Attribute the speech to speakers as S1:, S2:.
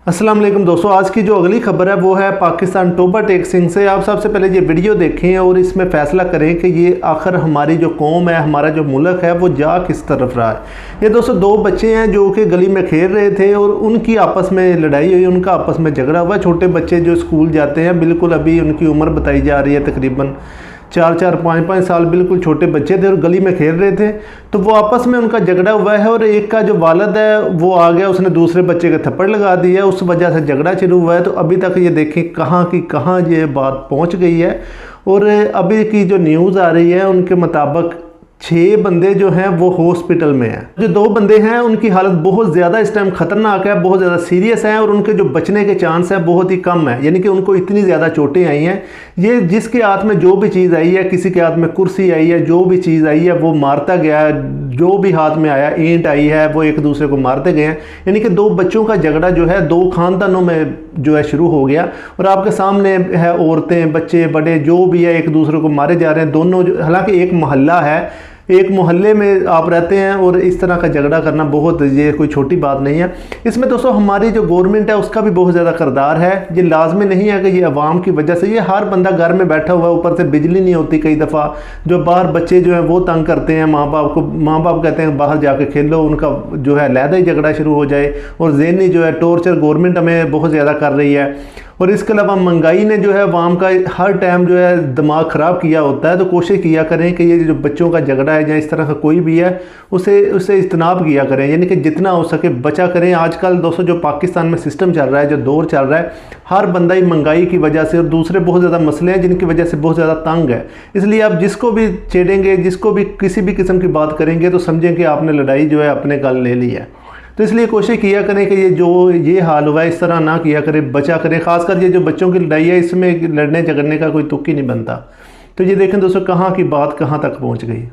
S1: अस्सलाम वालेकुम दोस्तों, आज की जो अगली खबर है वो है पाकिस्तान तोबा टेक सिंह से। आप सबसे पहले ये वीडियो देखें और इसमें फ़ैसला करें कि ये आखिर हमारी जो कौम है, हमारा जो मुल्क है वो जा किस तरफ रहा है। ये दोस्तों दो बच्चे हैं जो कि गली में खेल रहे थे और उनकी आपस में लड़ाई हुई, उनका आपस में झगड़ा हुआ। छोटे बच्चे जो स्कूल जाते हैं, बिल्कुल अभी उनकी उम्र बताई जा रही है तकरीबन 4-4, 5-5 साल, बिल्कुल छोटे बच्चे थे और गली में खेल रहे थे। तो वो आपस में उनका झगड़ा हुआ है और एक का जो वालिद है वो आ गया, उसने दूसरे बच्चे के थप्पड़ लगा दिया, उस वजह से झगड़ा शुरू हुआ है। तो अभी तक ये देखें कहाँ की कहाँ ये बात पहुँच गई है। और अभी की जो न्यूज़ आ रही है उनके मुताबिक 6 बंदे जो हैं वो हॉस्पिटल में हैं। जो 2 बंदे हैं उनकी हालत बहुत ज़्यादा इस टाइम ख़तरनाक है, बहुत ज़्यादा सीरियस है और उनके जो बचने के चांस है बहुत ही कम है, यानी कि उनको इतनी ज़्यादा चोटें आई हैं। ये जिसके हाथ में जो भी चीज़ आई है, किसी के हाथ में कुर्सी आई है, जो भी चीज़ आई है वो मारता गया है, जो भी हाथ में आया, ईंट आई है, वो एक दूसरे को मारते गए हैं। यानी कि 2 बच्चों का झगड़ा जो है 2 ख़ानदानों में जो है शुरू हो गया और आपके सामने है औरतें, बच्चे, बड़े जो भी है एक दूसरे को मारे जा रहे हैं। दोनों हालांकि एक मोहल्ला है, एक मोहल्ले में आप रहते हैं और इस तरह का झगड़ा करना बहुत, ये कोई छोटी बात नहीं है। इसमें दोस्तों हमारी जो गवर्नमेंट है उसका भी बहुत ज़्यादा किरदार है। ये लाजमी नहीं है कि ये अवाम की वजह से, ये हर बंदा घर में बैठा हुआ है, ऊपर से बिजली नहीं होती, कई दफ़ा जो बाहर बच्चे जो हैं वो तंग करते हैं माँ बाप को, माँ बाप कहते हैं बाहर जाके खेलो, उनका जो है लहदा ही झगड़ा शुरू हो जाए। और ज़हनी जो है टॉर्चर गवर्नमेंट हमें बहुत ज़्यादा कर रही है। और इसके अलावा महंगाई ने जो है अवाम का हर टाइम जो है दिमाग ख़राब किया होता है। तो कोशिश किया करें कि ये जो बच्चों का झगड़ा है या इस तरह का कोई भी है उससे इज्तनाब किया करें, यानी कि जितना हो सके बचा करें। आजकल दोस्तों जो पाकिस्तान में सिस्टम चल रहा है, जो दौर चल रहा है, हर बंदा ही महंगाई की वजह से और दूसरे बहुत ज़्यादा मसले हैं जिनकी वजह से बहुत ज़्यादा तंग है। इसलिए आप जिसको भी छेड़ेंगे, जिसको भी किसी भी किस्म की बात करेंगे तो समझें कि आपने लड़ाई जो है अपने गल ले ली है। तो इसलिए कोशिश किया करें कि ये हाल हुआ है इस तरह ना किया करें, बचा करें। ख़ासकर ये जो बच्चों की लड़ाई है इसमें लड़ने झगड़ने का कोई तुक ही नहीं बनता। तो ये देखें दोस्तों कहाँ की बात कहाँ तक पहुँच गई।